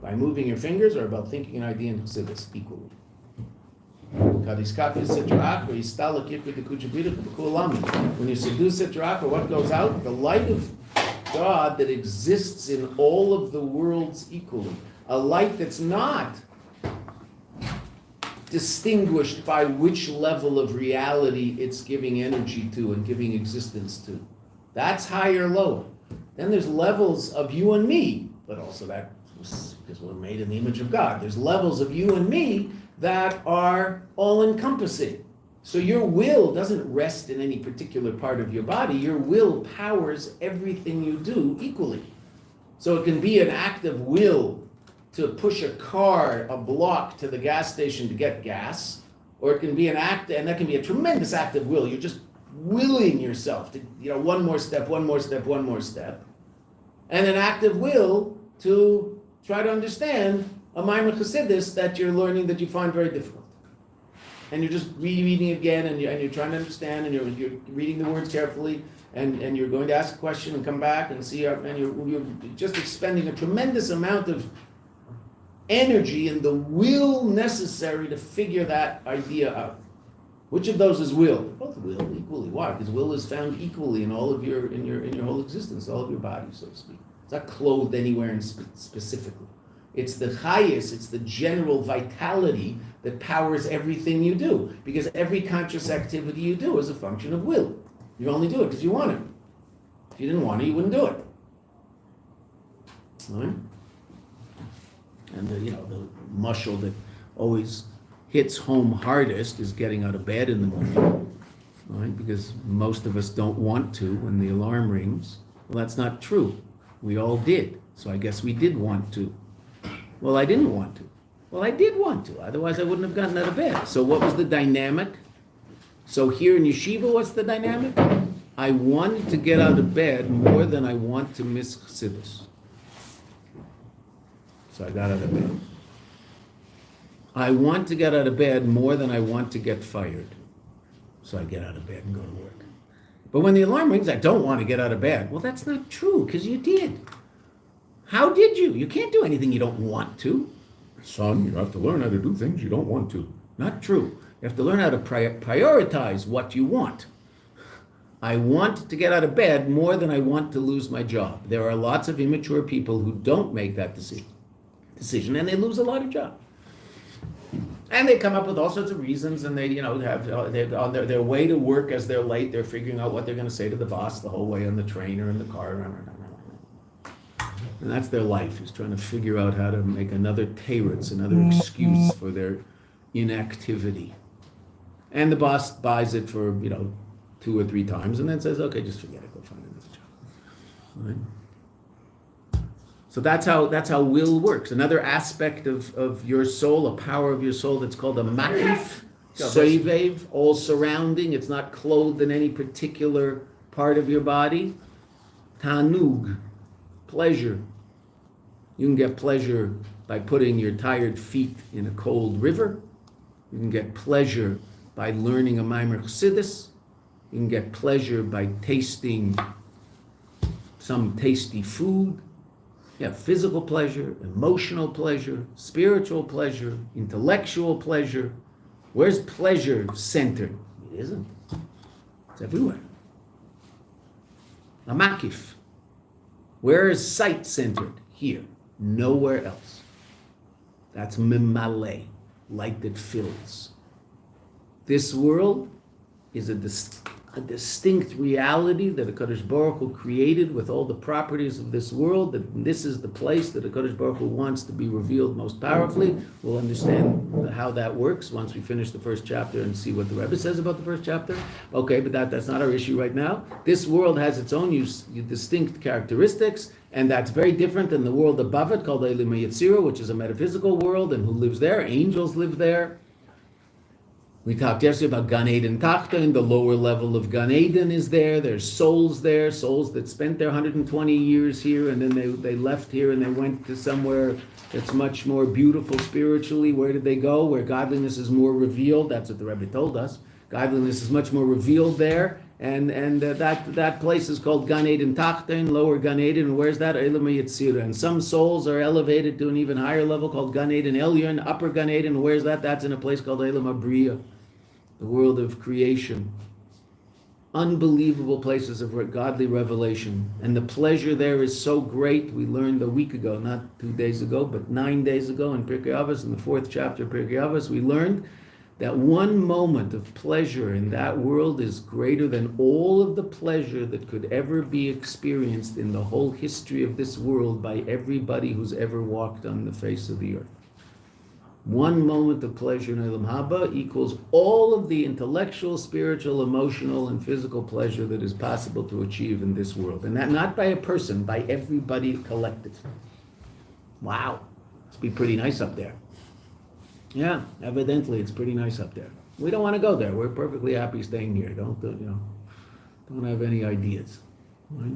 Speaker 1: By moving your fingers or about thinking an idea in Chassidus equally? When you seduce Sitrach, or what goes out? The light of God that exists in all of the worlds equally. A light that's not distinguished by which level of reality it's giving energy to and giving existence to. That's higher, lower. Then there's levels of you and me, but also that, because we're made in the image of God, there's levels of you and me that are all-encompassing. So your will doesn't rest in any particular part of your body. Your will powers everything you do equally. So it can be an act of will to push a car a block to the gas station to get gas, or it can be an act, and that can be a tremendous act of will. You're just willing yourself to, one more step, one more step, one more step. And an act of will to try to understand a Maamer Chassidus that you're learning that you find very difficult. And you're just reading again, and you're trying to understand, and you're reading the words carefully, and you're going to ask a question and come back and see, and you're just expending a tremendous amount of energy and the will necessary to figure that idea out. Which of those is will? Both will equally. Why? Because will is found equally in all of your whole existence, all of your body, so to speak. It's not clothed anywhere specifically. It's the chayis, it's the general vitality that powers everything you do. Because every conscious activity you do is a function of will. You only do it because you want it. If you didn't want it, you wouldn't do it. All right? And the mushal that always hits home hardest is getting out of bed in the morning, right? Because most of us don't want to when the alarm rings. Well, that's not true. We all did. So I guess we did want to. Well, I didn't want to. Well, I did want to. Otherwise, I wouldn't have gotten out of bed. So what was the dynamic? So here in yeshiva, what's the dynamic? I wanted to get out of bed more than I want to miss Chassidus. So I got out of bed. I want to get out of bed more than I want to get fired. So I get out of bed and go to work. But when the alarm rings, I don't want to get out of bed. Well, that's not true, because you did. How did you? You can't do anything you don't want to. Son, you have to learn how to do things you don't want to. Not true. You have to learn how to prioritize what you want. I want to get out of bed more than I want to lose my job. There are lots of immature people who don't make that decision, and they lose a lot of jobs. And they come up with all sorts of reasons, and they, have they're on their way to work as they're late. They're figuring out what they're going to say to the boss the whole way on the train or in the car. And that's their life, is trying to figure out how to make another teretz, another excuse for their inactivity. And the boss buys it for 2 or 3 times, and then says, "Okay, just forget it. Go find another job." Right? So that's how will works. Another aspect of your soul, a power of your soul that's called a makif, sovev, all surrounding. It's not clothed in any particular part of your body. Tanug, pleasure. You can get pleasure by putting your tired feet in a cold river. You can get pleasure by learning a Maamer Chassidus. You can get pleasure by tasting some tasty food. You have physical pleasure, emotional pleasure, spiritual pleasure, intellectual pleasure. Where's pleasure centered? It isn't. It's everywhere. A makif. Where is sight centered? here, nowhere else. That's mimale, light that fills. This world is a distinct reality that HaKadosh Baruch Hu created with all the properties of this world, that this is the place that HaKadosh Baruch Hu wants to be revealed most powerfully. We'll understand how that works once we finish the first chapter and see what the Rebbe says about the first chapter. Okay, but that's not our issue right now. This world has its own distinct characteristics, and that's very different than the world above it, called Elim Yetzirah, which is a metaphysical world, and who lives there? Angels live there. We talked yesterday about Gan Eden Tachton, the lower level of Gan Eden is there. There's souls there, souls that spent their 120 years here, and then they left here and they went to somewhere that's much more beautiful spiritually. Where did they go? Where godliness is more revealed. That's what the Rebbe told us. Godliness is much more revealed there, and that place is called Gan Eden Tachton, lower Gan Eden. And where's that? Elam Yetzirah. And some souls are elevated to an even higher level called Gan Eden Elyon, upper Gan Eden. Where's that? That's in a place called Elam Abriya, the world of creation. Unbelievable places of godly revelation. And the pleasure there is so great. We learned a week ago, not 2 days ago, but 9 days ago in Pirkei Avos, in the 4th chapter of Pirkei Avos, we learned that one moment of pleasure in that world is greater than all of the pleasure that could ever be experienced in the whole history of this world by everybody who's ever walked on the face of the earth. One moment of pleasure in Olam Haba equals all of the intellectual, spiritual, emotional, and physical pleasure that is possible to achieve in this world. And that not by a person, by everybody collective. Wow. Must be pretty nice up there. Yeah, evidently it's pretty nice up there. We don't want to go there. We're perfectly happy staying here. Don't have any ideas. Right?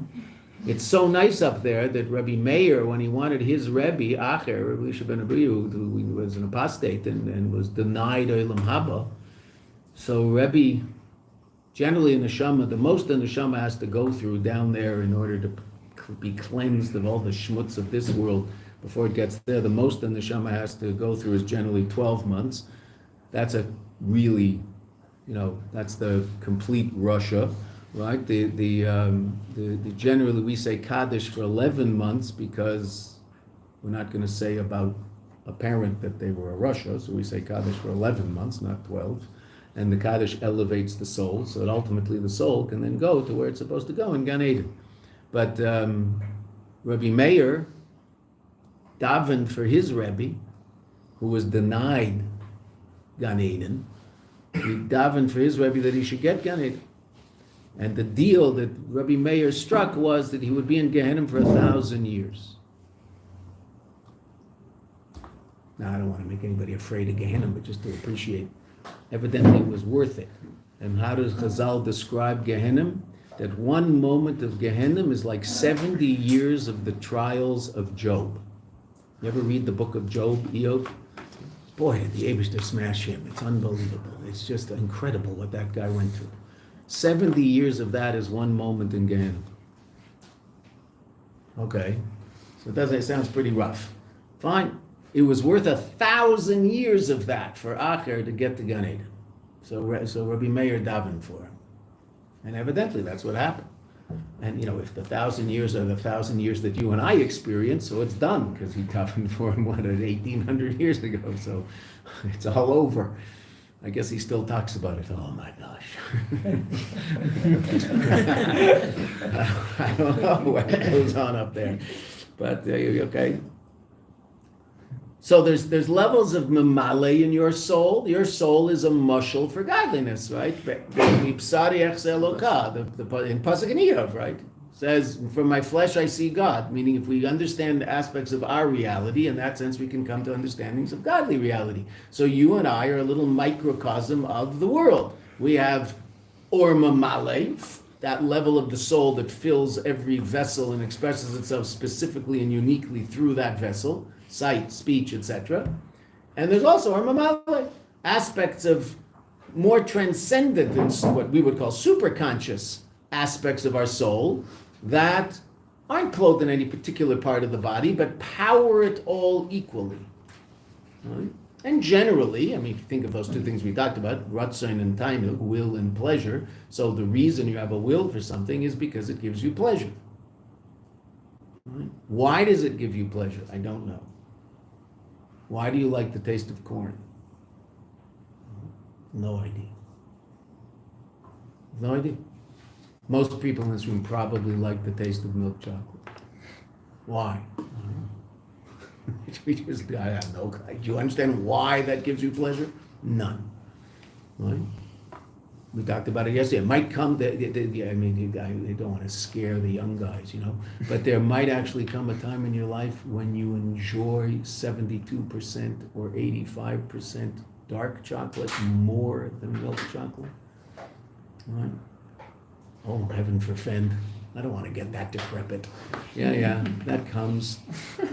Speaker 1: It's so nice up there that Rabbi Meir, when he wanted his Rebbe, Acher, Rabbi Elisha ben Abrihu, who was an apostate and was denied Olam Haba, so Rebbe, generally in the Neshama, the most the Neshama has to go through down there in order to be cleansed of all the schmutz of this world before it gets there, the most the Neshama has to go through is generally 12 months. That's a really, that's the complete Russia. Right, the generally we say Kaddish for 11 months because we're not going to say about a parent that they were a Russia, so we say Kaddish for 11 months, not 12. And the Kaddish elevates the soul, so that ultimately the soul can then go to where it's supposed to go in Gan Eden. But Rabbi Meir davened for his Rebbe, who was denied Gan Eden. He davened for his Rebbe that he should get Gan Eden. And the deal that Rabbi Meir struck was that he would be in Gehenna for 1,000 years. Now, I don't want to make anybody afraid of Gehenna, but just to appreciate, evidently it was worth it. And how does Chazal describe Gehenna? That one moment of Gehenna is like 70 years of the trials of Job. You ever read the book of Job, Eov? Boy, did the Eibishter smash him. It's unbelievable. It's just incredible what that guy went through. 70 years of that is one moment in Gehenna. Okay, so it sounds pretty rough. Fine. It was worth 1,000 years of that for Acher to get to Gan Eden. So Rabbi Meir davened for him. And evidently that's what happened. And if the 1,000 years are the 1,000 years that you and I experience, so it's done, because he davened for him, 1,800 years ago, so it's all over. I guess he still talks about it. Oh my gosh. I don't know what goes on up there. But okay. So there's levels of mamale in your soul. Your soul is a mushal for godliness, right? In Pasuk Eiyov, right? Says, from my flesh I see God, meaning if we understand the aspects of our reality, in that sense we can come to understandings of godly reality. So you and I are a little microcosm of the world. We have Or Mamale, that level of the soul that fills every vessel and expresses itself specifically and uniquely through that vessel, sight, speech, etc. And there's also Or Mamale, aspects of more transcendent and what we would call superconscious aspects of our soul, that aren't clothed in any particular part of the body, but power it all equally. Right? And generally, if you think of those two things we talked about, ratzon and tainug, will and pleasure, so the reason you have a will for something is because it gives you pleasure. Right? Why does it give you pleasure? I don't know. Why do you like the taste of corn? No idea. No idea. Most people in this room probably like the taste of milk chocolate. Why? I have no. Do you understand why that gives you pleasure? None. Right? We talked about it yesterday. It might come. I mean, they don't want to scare the young guys, but there might actually come a time in your life when you enjoy 72% or 85% dark chocolate more than milk chocolate. Right? Oh, heaven forfend. I don't want to get that decrepit. Yeah, that comes.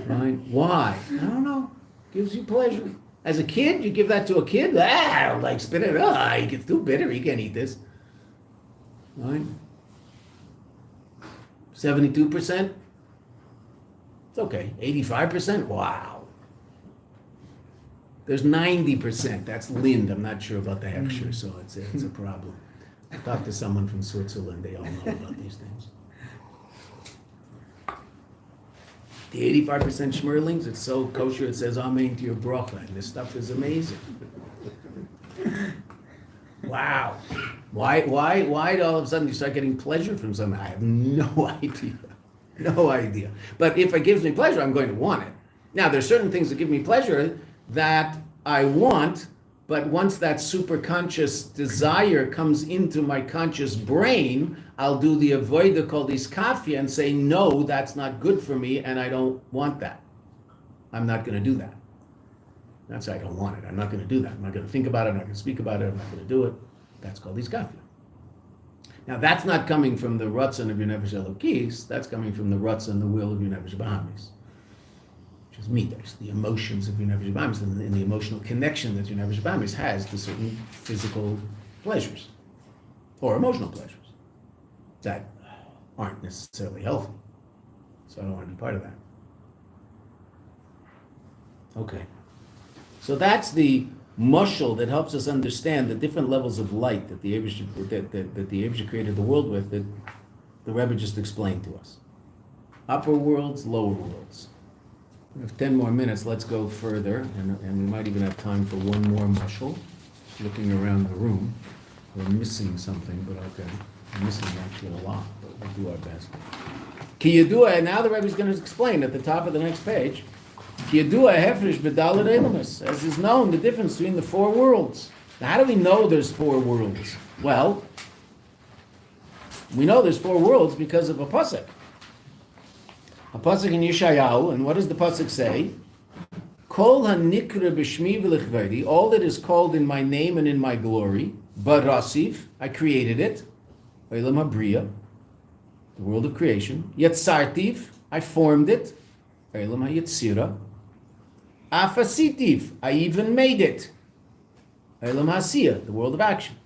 Speaker 1: Right? Why? I don't know. Gives you pleasure. As a kid, you give that to a kid. I don't like spit it. It's too bitter. He can't eat this. Right? 72%? It's okay. 85%? Wow. There's 90%. That's Lind. I'm not sure about the Heckscher, so it's a problem. I talked to someone from Switzerland. They all know about these things. The 85% Schmerlings, it's so kosher, it says Amen to your bracha, and this stuff is amazing. Wow. Why all of a sudden you start getting pleasure from something? I have no idea. No idea. But if it gives me pleasure, I'm going to want it. Now, there's certain things that give me pleasure that I want, but once that superconscious desire comes into my conscious brain, I'll do the avoida called iskafia and say, no, that's not good for me, and I don't want that. I'm not going to do that. That's why I don't want it. I'm not going to do that. I'm not going to think about it. I'm not going to speak about it. I'm not going to do it. That's called iskafia. Now, that's not coming from the rutzon of your nefesh elokis. That's coming from the rutzon, the will of your nefesh bahamis, which is midas, the emotions of your nefesh bahamis, and the emotional connection that your nefesh bahamis has to certain physical pleasures or emotional pleasures that aren't necessarily healthy. So I don't want to be part of that. Okay. So that's the mushal that helps us understand the different levels of light that the Eibusher created the world with, that the Rebbe just explained to us. Upper worlds, lower worlds. We have 10 more minutes. Let's go further, and we might even have time for one more mushal. Looking around the room, we're missing something, but okay. We're missing actually a lot, but we'll do our best. Ki yadua, and now the Rebbe is going to explain at the top of the next page. Ki yadua hefresh b'daled elamus, as is known the difference between the four worlds. Now, how do we know there's four worlds? Well, we know there's four worlds because of a pasuk. A pasuk in Yeshayahu, and what does the pasuk say? Kol hanikra b'shmi v'lichvedi, all that is called in my name and in my glory, barasif, I created it, Olam habriya, the world of creation, Yetzartiv, I formed it, Olam hayetzira, Afasitiv, I even made it, Olam hasiya, the world of action.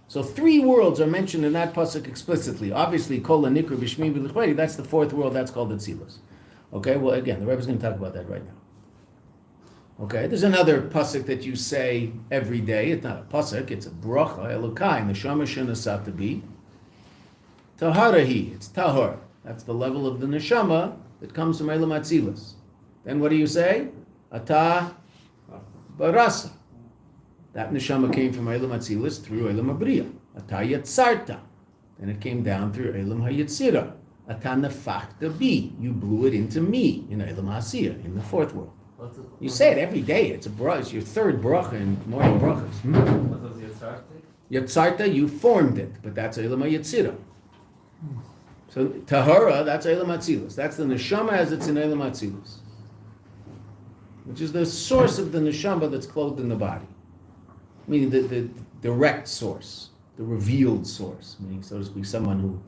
Speaker 1: So three worlds are mentioned in that pasuk explicitly. Obviously, Kol hanikra b'shmi v'lichvedi, that's the fourth world, that's called the Tzilus. Okay, well again, the Rebbe is going to talk about that right now. Okay, there's another pasuk that you say every day. It's not a pasuk, it's a bracha, Elokai, neshama shenasatabi. Taharahi, it's tahor. That's the level of the neshama that comes from Elam Atzilus. Then what do you say? Ata barasa. That neshama came from Elam Atzilus through Elam Abriya. Ata yatzarta. Then it came down through Elam Hayetzira. Ata nefachta bi. You blew it into me in Elam Hasiya, in the fourth world. You say it every day. It's a bracha. It's your third bracha in morning brachas.
Speaker 3: What was Yatzarta?
Speaker 1: Yatzarta, you formed it, but that's Elam Hayetzira. So Tahara, that's Elam Atzilus. That's the neshama as it's in Elam Atzilus, which is the source of the neshama that's clothed in the body. Meaning the direct source, the revealed source. Meaning, so to speak, someone who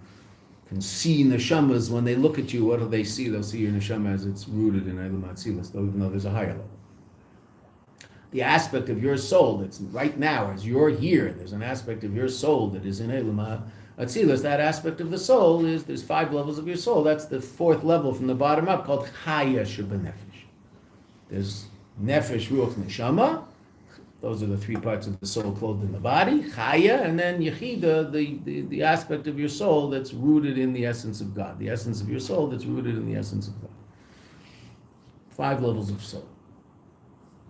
Speaker 1: can see neshamas. When they look at you, what do they see? They'll see your neshama as it's rooted in Elam Atzilus, though even though there's a higher level. The aspect of your soul that's right now, as you're here, there's an aspect of your soul that is in Elam Atzilus. That aspect of the soul is, there's 5 levels of your soul. That's the 4th level from the bottom up, called Chaya Sheba Nefesh. There's Nefesh, Ruach, Neshama. Those are the three parts of the soul clothed in the body. Chaya, and then Yechida, the aspect of your soul that's rooted in the essence of God. The essence of your soul that's rooted in the essence of God. 5 levels of soul.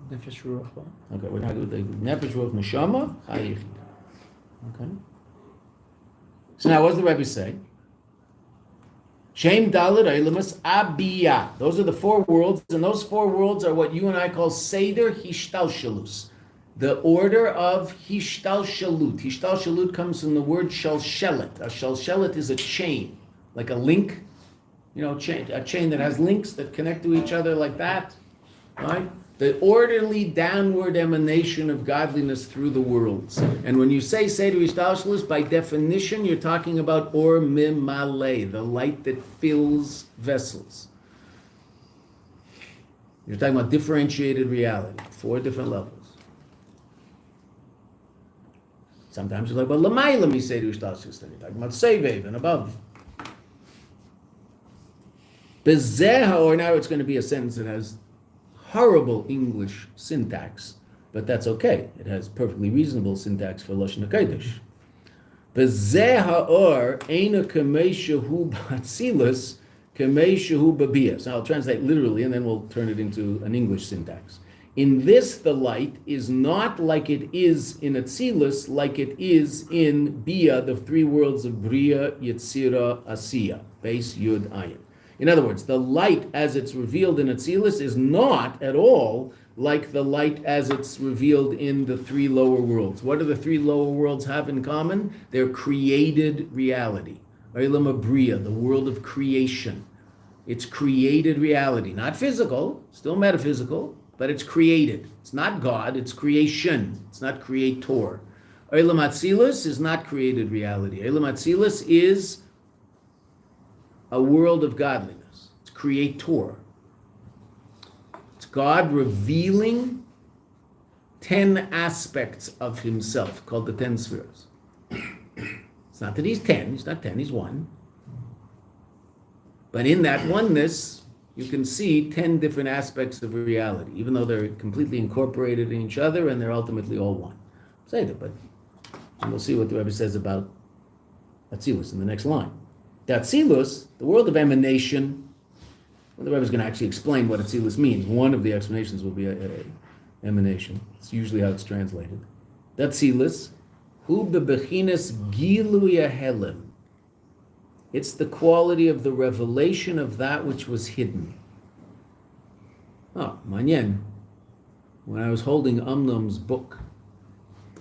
Speaker 3: Nefesh Ruach.
Speaker 1: Okay, we're going to do the Nefesh Ruach Neshama, Chaya Yechida. Okay. So now, what does the Rebbe say? Shem Dalet Eilamas Abiyah. Those are the 4 worlds, and those 4 worlds are what you and I call Seder Hishtalshalus. The order of Hishtalshalut. Hishtalshalut comes from the word Shalshelet. A Shalshelet is a chain, like a link, a chain that has links that connect to each other like that, right? The orderly downward emanation of godliness through the worlds. And when you say Seder Hishtalshalus, by definition, you're talking about Or Mimale, the light that fills vessels. You're talking about differentiated reality, 4 different levels. Sometimes you're like, well, Lamaila mi Seder Hishtalshalus, then you're talking about Sevev and above. Bezeha, or now it's going to be a sentence that has horrible English syntax, but that's okay. It has perfectly reasonable syntax for Lashon HaKodesh. Bezeh ha'or eina kamei shehu b'atzilus kamei shehu b'biyah. So I'll translate literally, and then we'll turn it into an English syntax. In this, the light is not like it is in Atzilus, like it is in Biyah, the 3 worlds of Bria, Yetzira, Asiya, base, Yud, Ayin. In other words, the light as it's revealed in Atzilus is not at all like the light as it's revealed in the 3 lower worlds. What do the 3 lower worlds have in common? They're created reality. Olam Abriya, the world of creation. It's created reality, not physical, still metaphysical, but it's created. It's not God, it's creation. It's not creator. Olam Atzilus is not created reality. Olam Atzilus is a world of godliness. It's creator. It's God revealing 10 aspects of himself, called the 10 spheres. It's not that he's 10, he's not 10, he's 1. But in that oneness, you can see 10 different aspects of reality, even though they're completely incorporated in each other and they're ultimately all one. Say that, but we'll see what the Rebbe says about Atzilus in the next line. The Atzilus, the world of emanation, well, the Rebbe is going to actually explain what Atzilus means. One of the explanations will be emanation. It's usually how it's translated. The Atzilus, hu bebechinas giluya helim. It's the quality of the revelation of that which was hidden. Oh, manyen. When I was holding Amnon's book,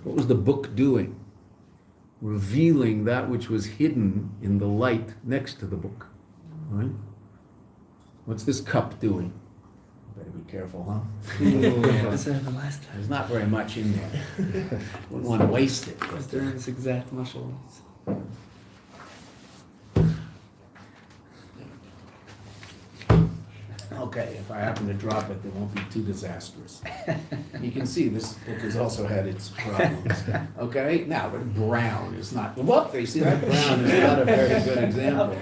Speaker 1: what was the book doing? Revealing that which was hidden in the light next to the book. Right? What's this cup doing? Better be careful, huh? There's not very much in there. Wouldn't want to waste it.
Speaker 3: It's during this exact muscle.
Speaker 1: Okay, if I happen to drop it, it won't be too disastrous. You can see this book has also had its problems. Okay, now, but brown is not, look, they see that brown is not a very good example.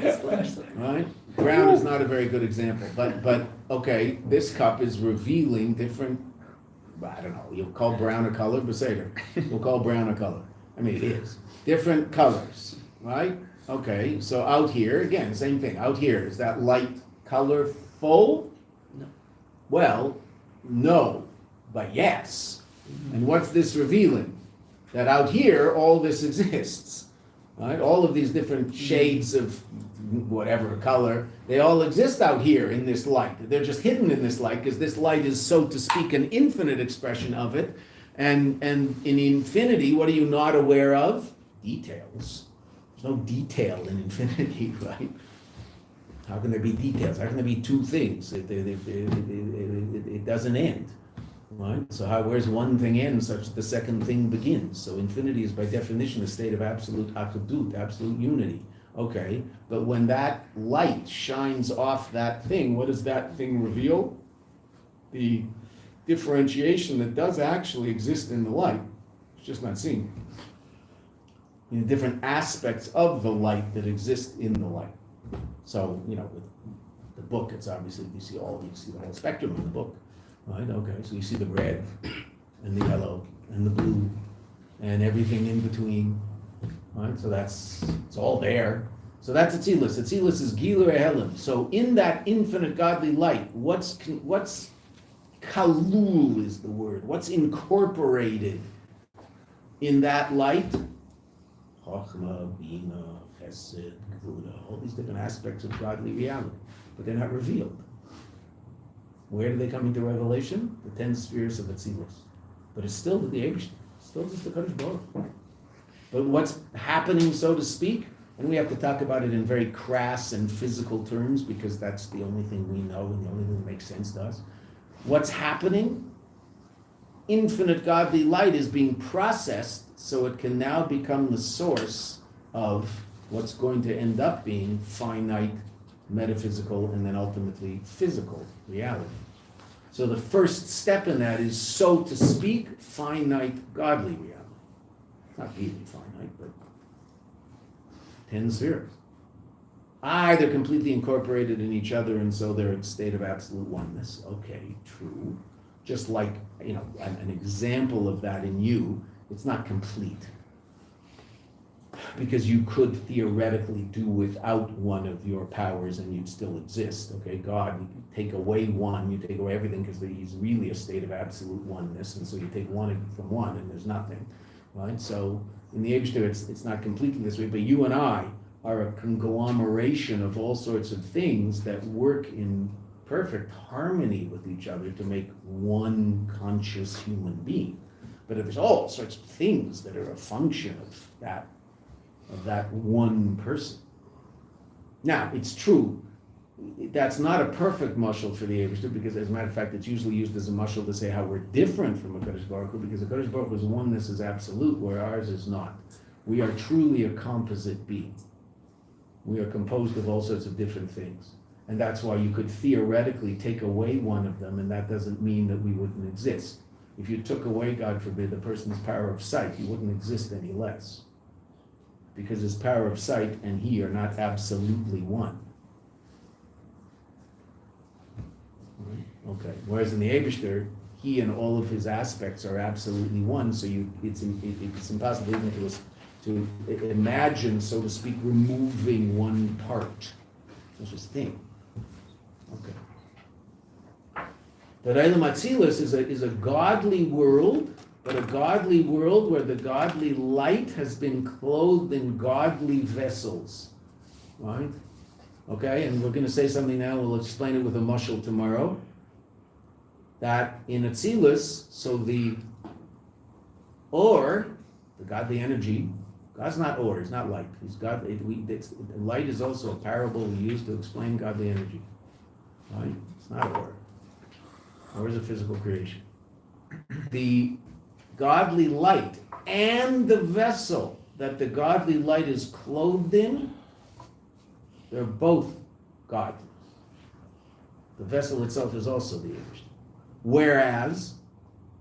Speaker 1: Right? Brown is not a very good example, but okay, this cup is revealing different, I don't know, you'll call brown a color, Beseder. We'll call brown a color. I mean, it is. Different colors, right? Okay, so out here, again, same thing. Out here, is that light colorful?
Speaker 3: No.
Speaker 1: Well, no, but yes. And what's this revealing? That out here, all this exists. Right? All of these different shades of whatever color, they all exist out here in this light. They're just hidden in this light because this light is, so to speak, an infinite expression of it. And in infinity, what are you not aware of? Details. There's no detail in infinity, right? How can there be details? How can there be 2 things? It doesn't end, right? So where's one thing end such that the second thing begins? So infinity is by definition a state of absolute achadut, absolute unity. Okay, but when that light shines off that thing, what does that thing reveal? The differentiation that does actually exist in the light. It's just not seen. In different aspects of the light that exist in the light. So, with the book, it's obviously, you see the whole spectrum of the book, right? Okay, so you see the red, and the yellow and the blue and everything in between. Right? So it's all there. So that's Atzilus. Atzilus is Gilur Ehelim. So in that infinite godly light, what's kalul is the word. What's incorporated in that light? Chochmah, Bina, Chesed, Gvura, all these different aspects of godly reality, but they're not revealed. Where do they come into revelation? The 10 spheres of Atzilus. But it's still the Eibush, still just the Kadosh Baruch. But what's happening, so to speak, and we have to talk about it in very crass and physical terms because that's the only thing we know and the only thing that makes sense to us. What's happening? Infinite godly light is being processed so it can now become the source of what's going to end up being finite, metaphysical, and then ultimately physical reality. So the first step in that is, so to speak, finite godly reality. Not really finite, but 10 spheres. They're completely incorporated in each other, and so they're in a state of absolute oneness. Okay, true. Just like, an example of that in you, it's not complete. Because you could theoretically do without one of your powers and you'd still exist. Okay, God, you take away one, you take away everything because he's really a state of absolute oneness, and so you take one from one and there's nothing. Right? So in the Eibishter, it's not completely this way, but you and I are a conglomeration of all sorts of things that work in perfect harmony with each other to make one conscious human being. But there's all sorts of things that are a function of that one person. Now, it's true, that's not a perfect mashal for the Eibishter, because as a matter of fact, it's usually used as a mashal to say how we're different from a Kadosh Baruch Hu, because the Kadosh Baruch Hu's oneness is absolute, where ours is not. We are truly a composite being. We are composed of all sorts of different things. And that's why you could theoretically take away one of them, and that doesn't mean that we wouldn't exist. If you took away, God forbid, the person's power of sight, he wouldn't exist any less. Because his power of sight and he are not absolutely one. Okay. Whereas in the Eibishter, he and all of his aspects are absolutely one, so it's impossible even to imagine, so to speak, removing one part. Such a thing. Okay. But Eilam Atzilus is a godly world, but a godly world where the godly light has been clothed in godly vessels. Right? Okay, and we're going to say something now, we'll explain it with a mashal tomorrow. That in Atzilus, so the or, the godly energy, God's not or, he's not light. He's God. Light is also a parable we use to explain godly energy. Right? It's not or. Or is a physical creation. The godly light and the vessel that the godly light is clothed in, they're both God. The vessel itself is also the image. Whereas,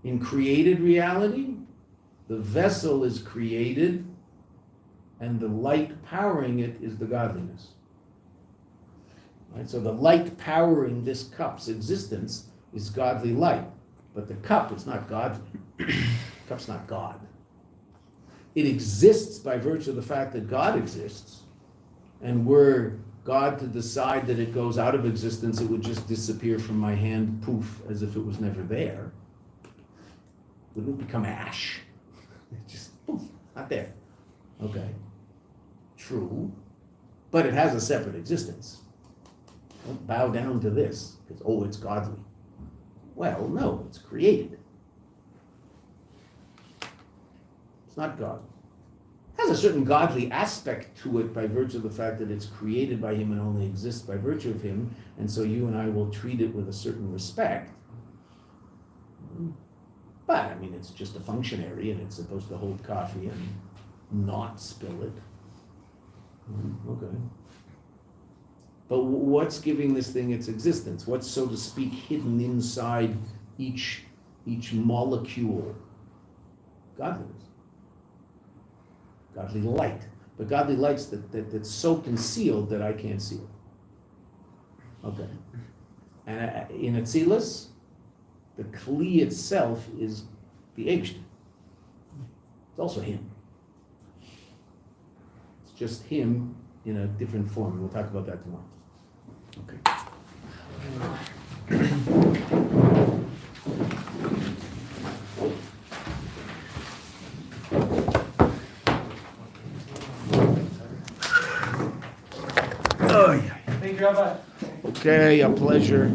Speaker 1: in created reality, the vessel is created and the light powering it is the godliness. Right? So the light powering this cup's existence is godly light, but the cup is not godly. The cup's not God. It exists by virtue of the fact that God exists, and were God to decide that it goes out of existence, it would just disappear from my hand, poof, as if it was never there. Wouldn't it become ash? It just, poof, not there. Okay. True. But it has a separate existence. Don't bow down to this, because, it's godly. Well, no, it's created. It's not God. It has a certain godly aspect to it by virtue of the fact that it's created by him and only exists by virtue of him, and so you and I will treat it with a certain respect. But, it's just a functionary, and it's supposed to hold coffee and not spill it. Okay. But what's giving this thing its existence? What's, so to speak, hidden inside each molecule? Godliness. Godly light. But godly light's that's so concealed that I can't see it. Okay. And in Atzilus, the Kli itself is the Eish. It's also him. It's just him in a different form. We'll talk about that tomorrow. Okay.
Speaker 2: Thank you, Rabbi.
Speaker 1: Okay, a pleasure.